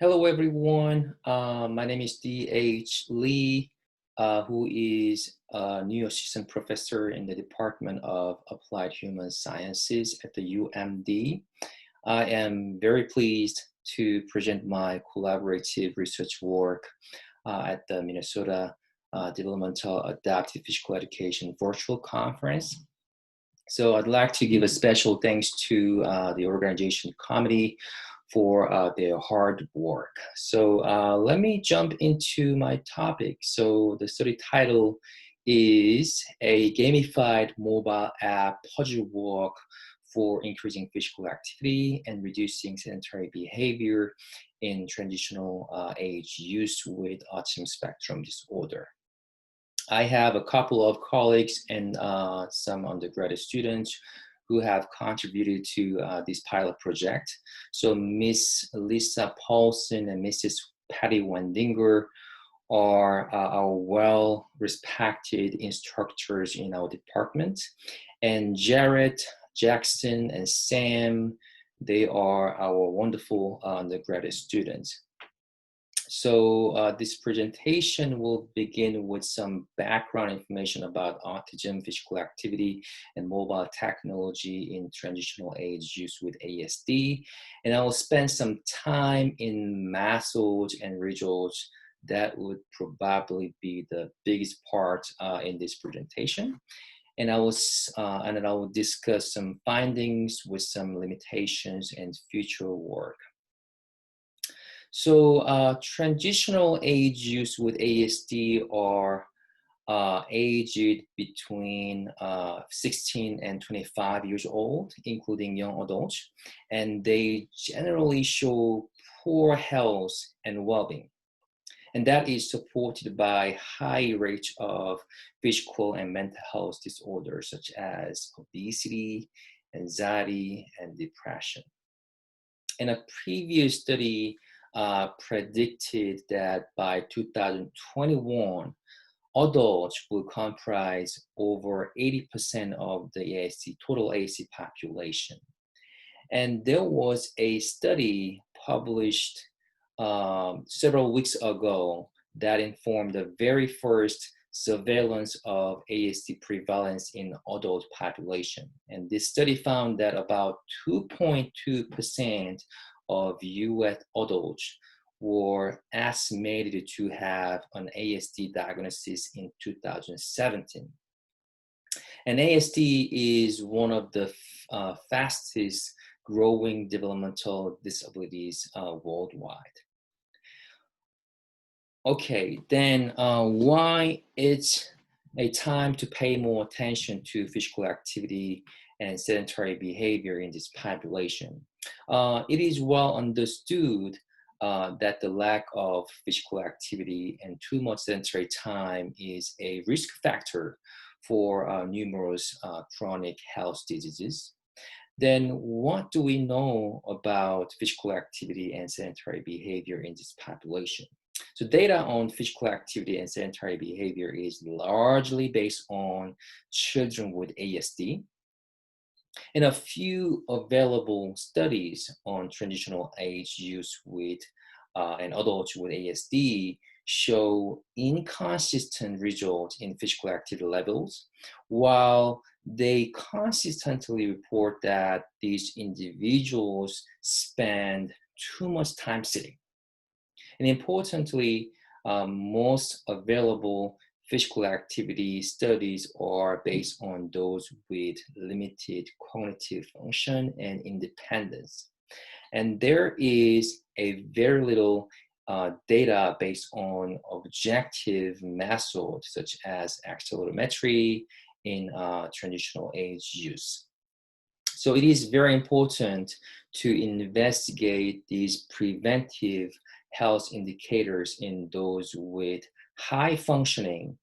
Hello, everyone. My name is D.H. Lee, who is a new assistant professor in the Department of Applied Human Sciences at the UMD. I am very pleased to present my collaborative research work at the Minnesota Developmental Adaptive Physical Education Virtual Conference. So I'd like to give a special thanks to the organization committee for their hard work. So let me jump into my topic. So the study title is a gamified mobile app puzzle work for increasing physical activity and reducing sedentary behavior in transitional age youth with autism spectrum disorder. I have a couple of colleagues and some undergraduate students who have contributed to this pilot project. So Miss Lisa Paulson and Mrs. Patty Wendinger are our well-respected instructors in our department. And Jared, Jackson, and Sam, they are our wonderful undergraduate students. So this presentation will begin with some background information about autism, physical activity, and mobile technology in transitional age youth with ASD. And I will spend some time in methods and results that would probably be the biggest part in this presentation. And I will discuss some findings with some limitations and future work. So transitional age youth with ASD are aged between 16 and 25 years old, including young adults, and they generally show poor health and well-being. And that is supported by high rates of physical and mental health disorders such as obesity, anxiety, and depression. In a previous study, predicted that by 2021, adults will comprise over 80% of the total ASD population. And there was a study published several weeks ago that informed the very first surveillance of ASD prevalence in adult population. And this study found that about 2.2% of US adults were estimated to have an ASD diagnosis in 2017. And ASD is one of the fastest growing developmental disabilities worldwide. Okay, then why it's a time to pay more attention to physical activity and sedentary behavior in this population? It is well understood that the lack of physical activity and too much sedentary time is a risk factor for numerous chronic health diseases. Then what do we know about physical activity and sedentary behavior in this population? So data on physical activity and sedentary behavior is largely based on children with ASD. And a few available studies on transitional age youth with and adults with ASD show inconsistent results in physical activity levels, while they consistently report that these individuals spend too much time sitting. And importantly, most available physical activity studies are based on those with limited cognitive function and independence. And there is a very little data based on objective methods such as accelerometry in transitional age youth. So it is very important to investigate these preventive health indicators in those with high functioning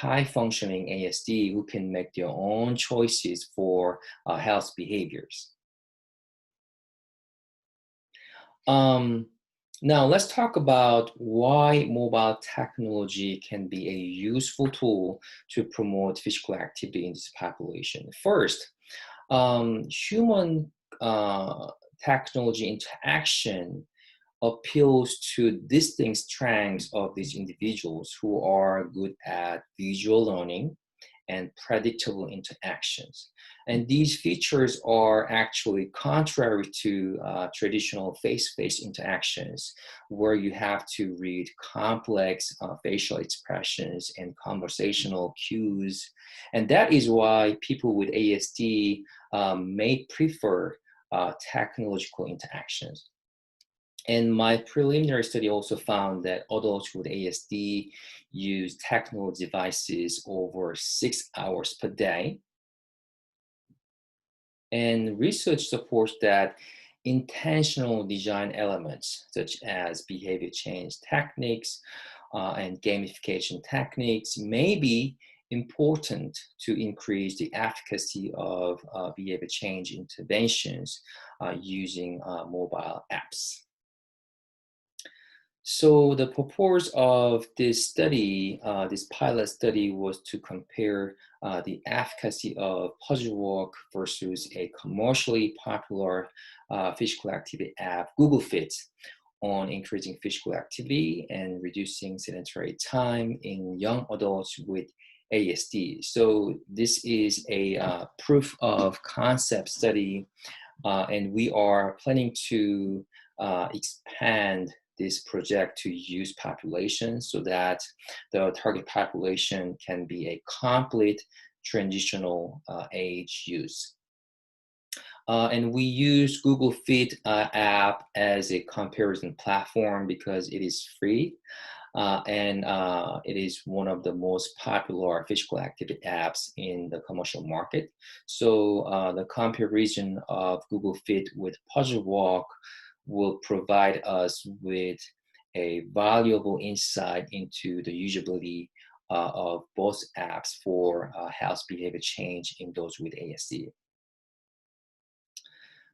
ASD who can make their own choices for health behaviors. Now let's talk about why mobile technology can be a useful tool to promote physical activity in this population. First, human technology interaction appeals to distinct strengths of these individuals who are good at visual learning and predictable interactions. And these features are actually contrary to traditional face-to-face interactions, where you have to read complex facial expressions and conversational cues. And that is why people with ASD may prefer technological interactions. And my preliminary study also found that adults with ASD use technical devices over 6 hours per day. And research supports that intentional design elements, such as behavior change techniques and gamification techniques, may be important to increase the efficacy of behavior change interventions using mobile apps. So the purpose of this study, this pilot study, was to compare the efficacy of puzzle walk versus a commercially popular physical activity app, Google Fit, on increasing physical activity and reducing sedentary time in young adults with ASD. So this is a proof of concept study, and we are planning to expand this project to use population so that the target population can be a complete transitional age use. And we use Google Fit app as a comparison platform because it is free and it is one of the most popular physical activity apps in the commercial market. So the comparison of Google Fit with Puzzle Walk will provide us with a valuable insight into the usability of both apps for health behavior change in those with ASD.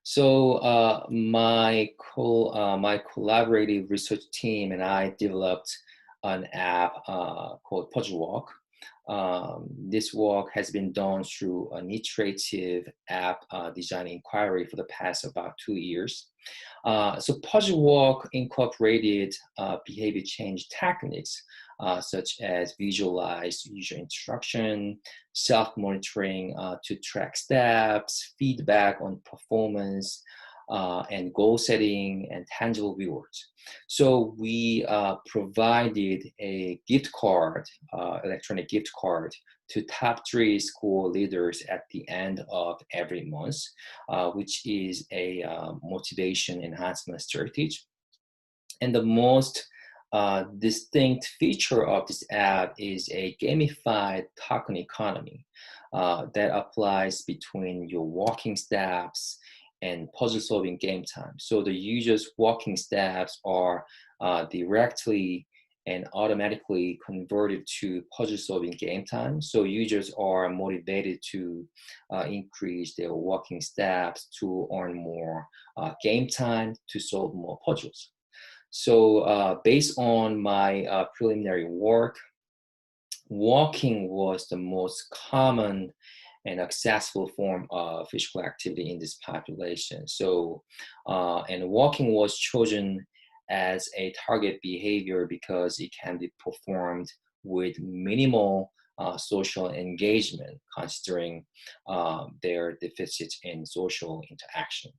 So my collaborative research team and I developed an app called Puzzle Walk. This walk has been done through an iterative app design inquiry for the past about 2 years. So Puzzle Walk incorporated behavior change techniques such as visualized user instruction, self-monitoring to track steps, feedback on performance, and goal setting and tangible rewards. So we provided a gift card, electronic gift card, to top 3 school leaders at the end of every month, which is a motivation enhancement strategy. And the most distinct feature of this app is a gamified token economy that applies between your walking steps and puzzle solving game time. So the user's walking steps are directly and automatically converted to puzzle solving game time. So users are motivated to increase their walking steps to earn more game time to solve more puzzles. So based on my preliminary work, walking was the most common and accessible form of physical activity in this population. So, and walking was chosen as a target behavior because it can be performed with minimal social engagement, considering their deficits in social interaction.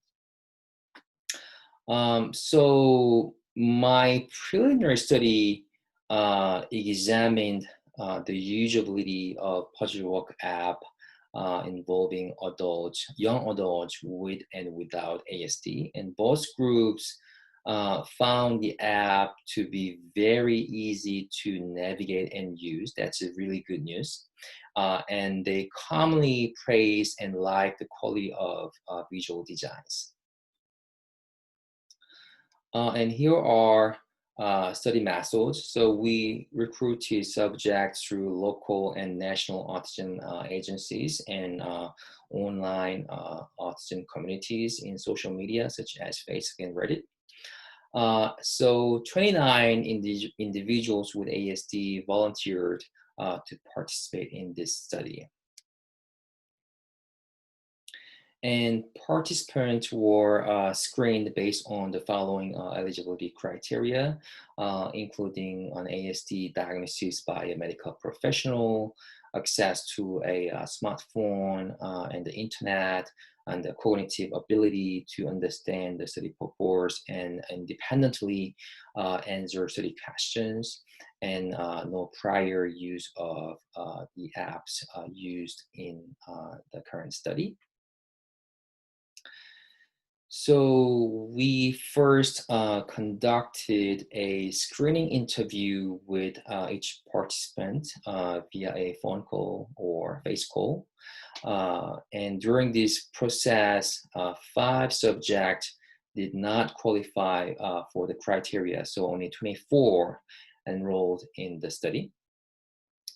So my preliminary study examined the usability of Puzzle Walk app involving adults, young adults with and without ASD. And both groups found the app to be very easy to navigate and use. That's a really good news. And they commonly praise and like the quality of visual designs. And here are study methods. So we recruited subjects through local and national autism agencies and online autism communities in social media such as Facebook and Reddit. So 29 individuals with ASD volunteered to participate in this study. And participants were screened based on the following eligibility criteria, including an ASD diagnosis by a medical professional, access to a smartphone and the internet, and the cognitive ability to understand the study purpose and independently answer study questions, and no prior use of the apps used in the current study. So we first conducted a screening interview with each participant via a phone call or face call. And during this process, 5 subjects did not qualify for the criteria, so only 24 enrolled in the study.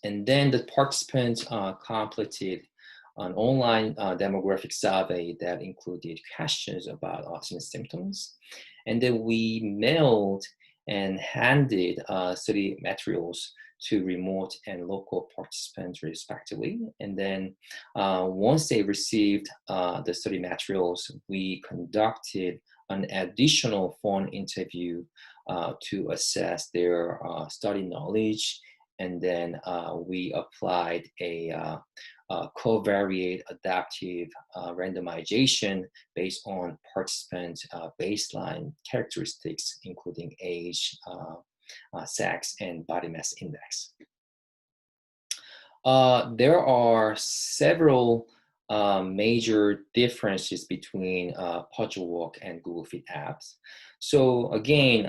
And then the participants completed an online demographic survey that included questions about autism symptoms. And then we mailed and handed study materials to remote and local participants respectively. And then once they received the study materials, we conducted an additional phone interview to assess their study knowledge. And then we applied a covariate adaptive randomization based on participants' baseline characteristics, including age, sex, and body mass index. There are several major differences between Puzzle Walk and Google Fit apps. So again,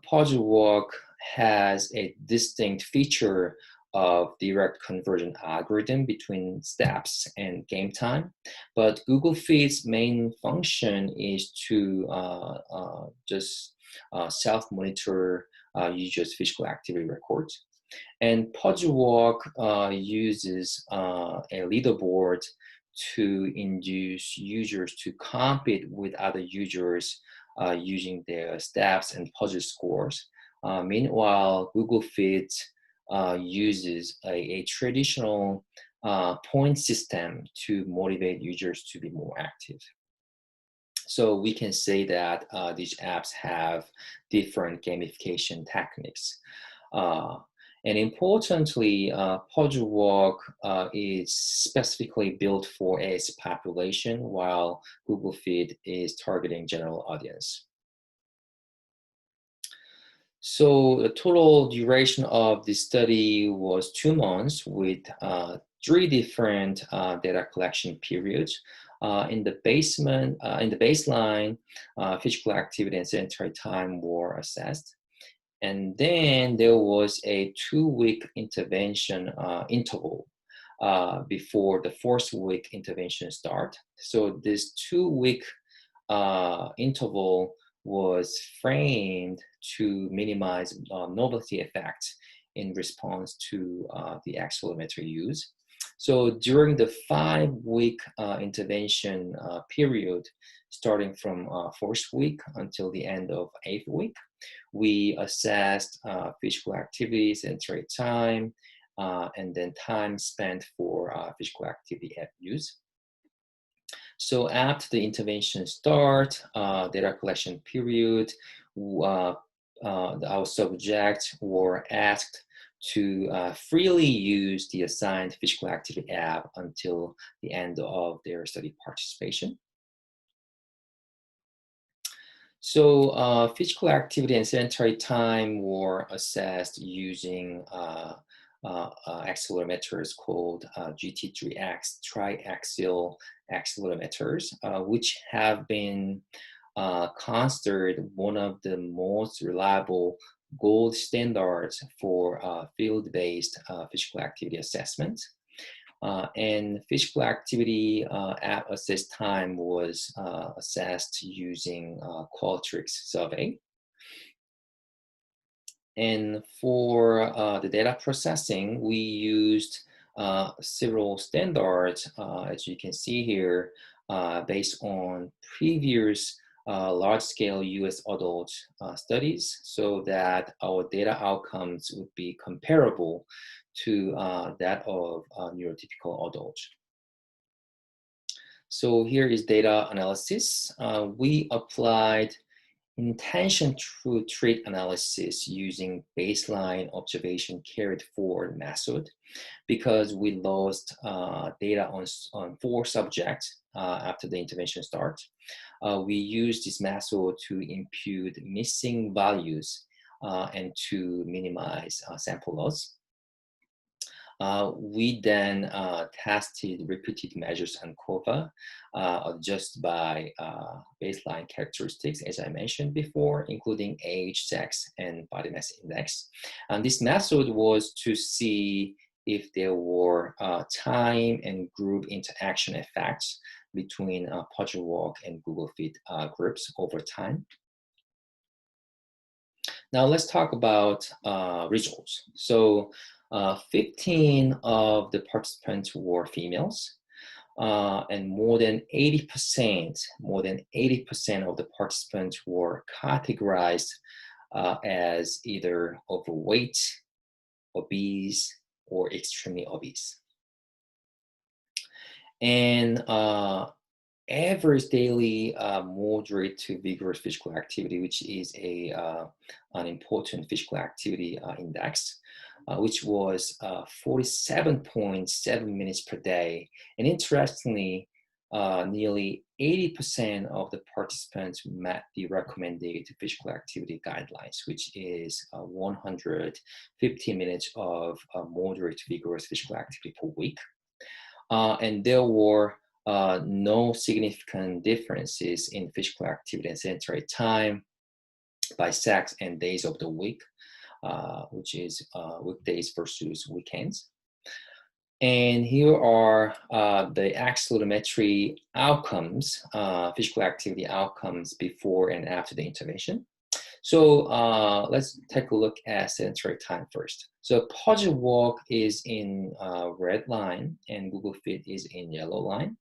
Puzzle Walk has a distinct feature of direct conversion algorithm between steps and game time. But Google Fit's main function is to just self-monitor users' physical activity records. And Puzzle Walk uses a leaderboard to induce users to compete with other users using their steps and puzzle scores. Meanwhile, Google Fit uses a traditional point system to motivate users to be more active. So we can say that these apps have different gamification techniques. And importantly, Puzzle Walk is specifically built for AS population, while Google Fit is targeting general audience. So the total duration of the study was 2 months with 3 different data collection periods. In the baseline, physical activity and sedentary time were assessed. And then there was a 2-week intervention interval before the 4th week intervention start. So this 2-week interval was framed to minimize novelty effects in response to the accelerometer use. So during the 5-week intervention period, starting from 4th week until the end of 8th week, we assessed physical activities, sedentary time, and then time spent for physical activity app use. So after the intervention start, data collection period, our subjects were asked to freely use the assigned physical activity app until the end of their study participation. So physical activity and sedentary time were assessed using accelerometers called GT3X triaxial accelerometers, which have been considered one of the most reliable gold standards for field-based physical activity assessment. And physical activity at assessed time was assessed using Qualtrics survey. And for the data processing, we used several standards, as you can see here, based on previous large-scale US adult studies, so that our data outcomes would be comparable to that of neurotypical adults. So here is data analysis. We applied intention to treat analysis using baseline observation carried forward method because we lost data on 4 subjects after the intervention start. We used this method to impute missing values and to minimize sample loss. We then tested repeated measures on COVA just by baseline characteristics, as I mentioned before, including age, sex, and body mass index. And this method was to see if there were time and group interaction effects between Puzzle Walk and Google Fit groups over time. Now let's talk about results. So 15 of the participants were females, and more than 80% of the participants were categorized as either overweight, obese, or extremely obese. And average daily moderate to vigorous physical activity, which is an important physical activity index, which was 47.7 minutes per day. And interestingly, nearly 80% of the participants met the recommended physical activity guidelines, which is 150 minutes of moderate to vigorous physical activity per week. And there were no significant differences in physical activity and sedentary time by sex and days of the week, which is weekdays versus weekends. And here are the accelerometry outcomes, physical activity outcomes before and after the intervention. So let's take a look at sedentary time first. So Puzzle Walk is in red line and Google Fit is in yellow line.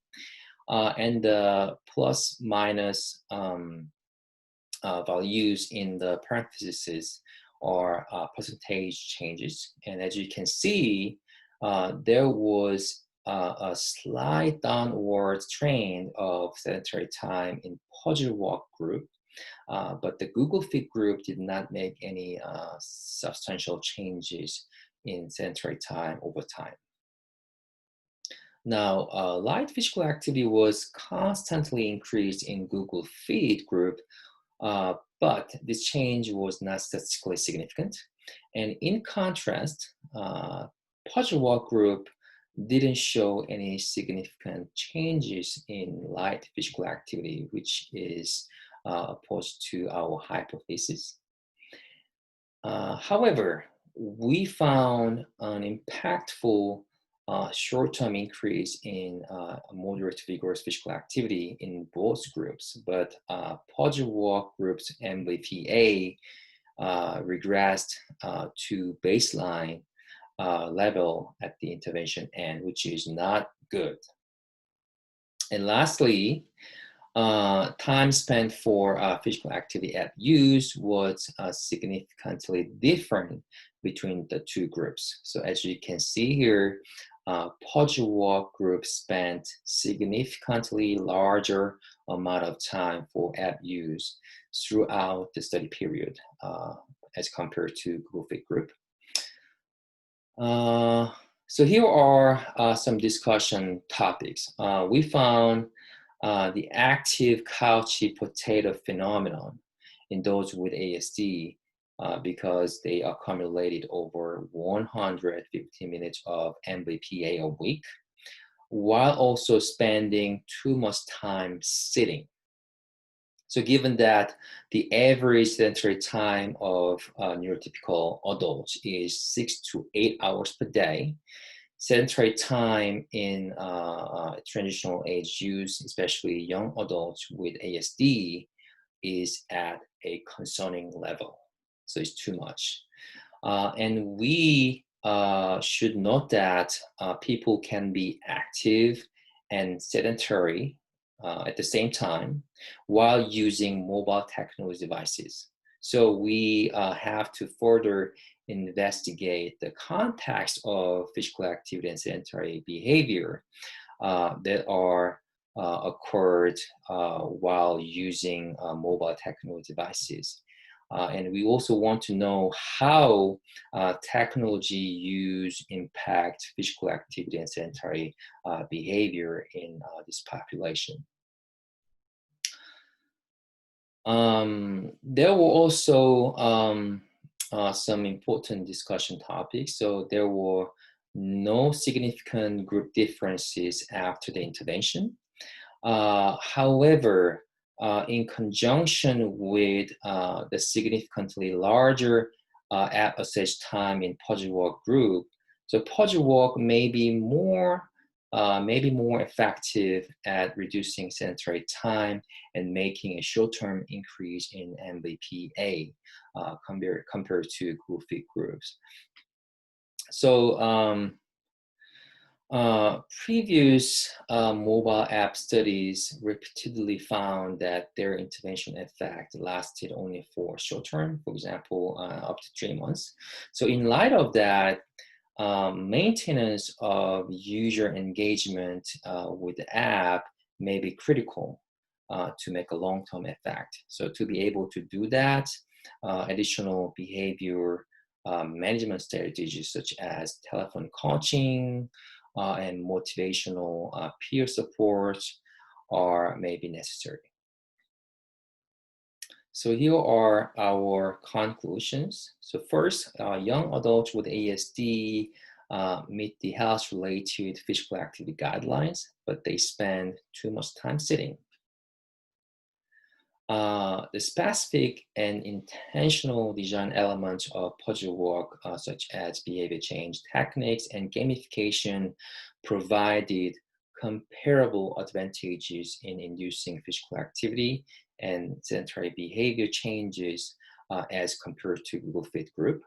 And the plus minus values in the parentheses are percentage changes. And as you can see, there was a slight downward trend of sedentary time in Puzzle Walk group. But the Google Fit group did not make any substantial changes in sedentary time over time. Now, light physical activity was constantly increased in Google Fit group, but this change was not statistically significant. And in contrast, Puzzle Walk group didn't show any significant changes in light physical activity, which is opposed to our hypothesis. However, we found an impactful short-term increase in moderate to vigorous physical activity in both groups, but Puzzle Walk group's MVPA regressed to baseline level at the intervention end, which is not good. And lastly, time spent for physical activity at use was significantly different between the two groups. So as you can see here, Puzzle Walk group spent significantly larger amount of time for app use throughout the study period as compared to Google Fit group. So here are some discussion topics. We found the active couchy potato phenomenon in those with ASD because they accumulated over 150 minutes of MVPA a week, while also spending too much time sitting. So given that the average sedentary time of neurotypical adults is 6 to 8 hours per day, sedentary time in transitional age use, especially young adults with ASD, is at a concerning level. So it's too much. And we should note that people can be active and sedentary at the same time while using mobile technology devices. So we have to further investigate the context of physical activity and sedentary behavior that are occurred while using mobile technical devices. And we also want to know how technology use impact physical activity and sedentary behavior in this population. There were also some important discussion topics. So there were no significant group differences after the intervention. However, in conjunction with the significantly larger app assessed time in puzzle walk group, so puzzle walk may be more effective at reducing sedentary time and making a short-term increase in MBPA compared to group fit groups. So previous mobile app studies repeatedly found that their intervention effect lasted only for short term, for example, up to 3 months. So in light of that, maintenance of user engagement with the app may be critical to make a long-term effect. So to be able to do that, additional behavior management strategies such as telephone coaching and motivational peer support may be necessary. So here are our conclusions. So first, young adults with ASD meet the health-related physical activity guidelines, but they spend too much time sitting. The specific and intentional design elements of puzzle walk, such as behavior change techniques and gamification, provided comparable advantages in inducing physical activity and sedentary behavior changes as compared to Google Fit Group.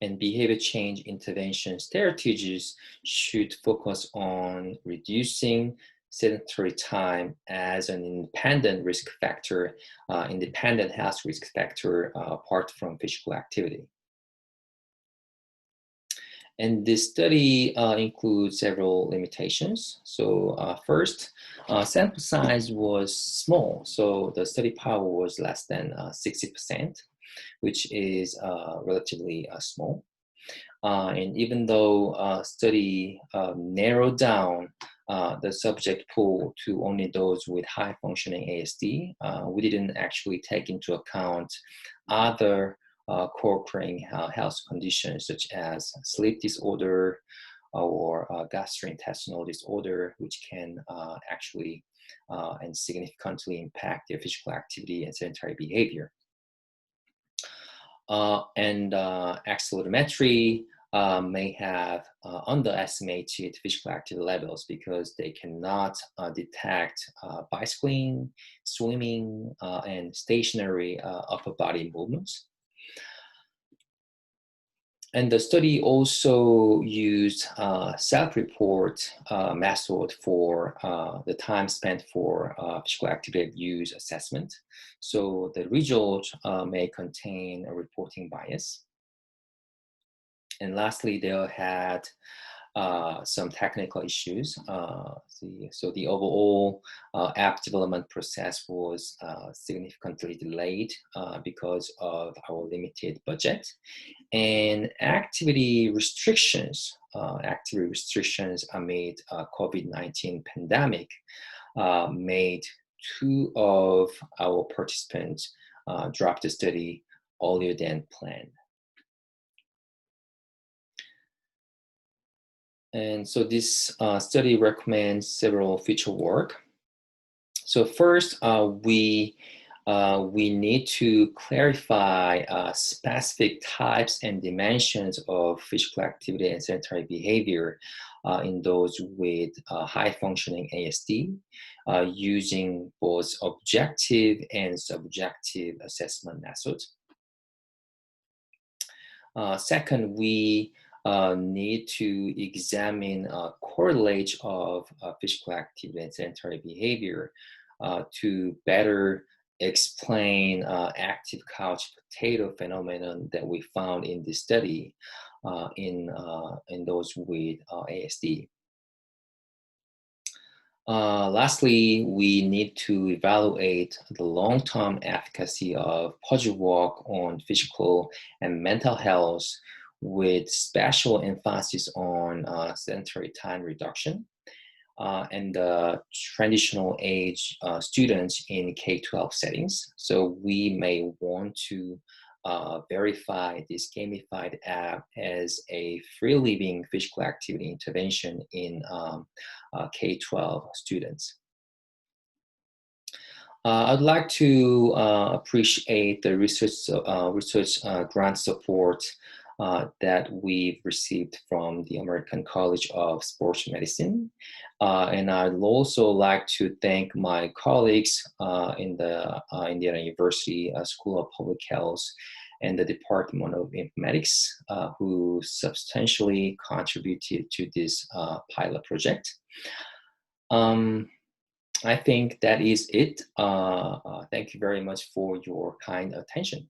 And behavior change intervention strategies should focus on reducing sedentary time as an independent risk factor, independent health risk factor apart from physical activity. And this study includes several limitations. So first, sample size was small. So the study power was less than 60%, which is relatively small. And even though study narrowed down the subject pool to only those with high functioning ASD, we didn't actually take into account other co-occurring health conditions such as sleep disorder or gastrointestinal disorder, which can actually and significantly impact their physical activity and sedentary behavior. And accelerometry may have underestimated physical activity levels because they cannot detect bicycling, swimming, and stationary upper body movements. And the study also used self-report method for the time spent for physical activity use assessment. So the result may contain a reporting bias. And lastly, they had some technical issues. So the overall app development process was significantly delayed because of our limited budget. And activity restrictions amid COVID-19 pandemic made 2 of our participants drop the study earlier than planned. And so this study recommends several future work. So first, we need to clarify specific types and dimensions of physical activity and sedentary behavior in those with high functioning ASD using both objective and subjective assessment methods. Second, we need to examine correlate of physical activity and sedentary behavior to better explain active couch potato phenomenon that we found in this study in those with ASD. Lastly, we need to evaluate the long-term efficacy of puzzle walk on physical and mental health with special emphasis on sedentary time reduction and transitional age students in K-12 settings. So we may want to verify this gamified app as a free living physical activity intervention in K-12 students. I'd like to appreciate the research grant support that we've received from the American College of Sports Medicine. And I'd also like to thank my colleagues in the Indiana University School of Public Health and the Department of Informatics who substantially contributed to this pilot project. I think that is it. Thank you very much for your kind attention.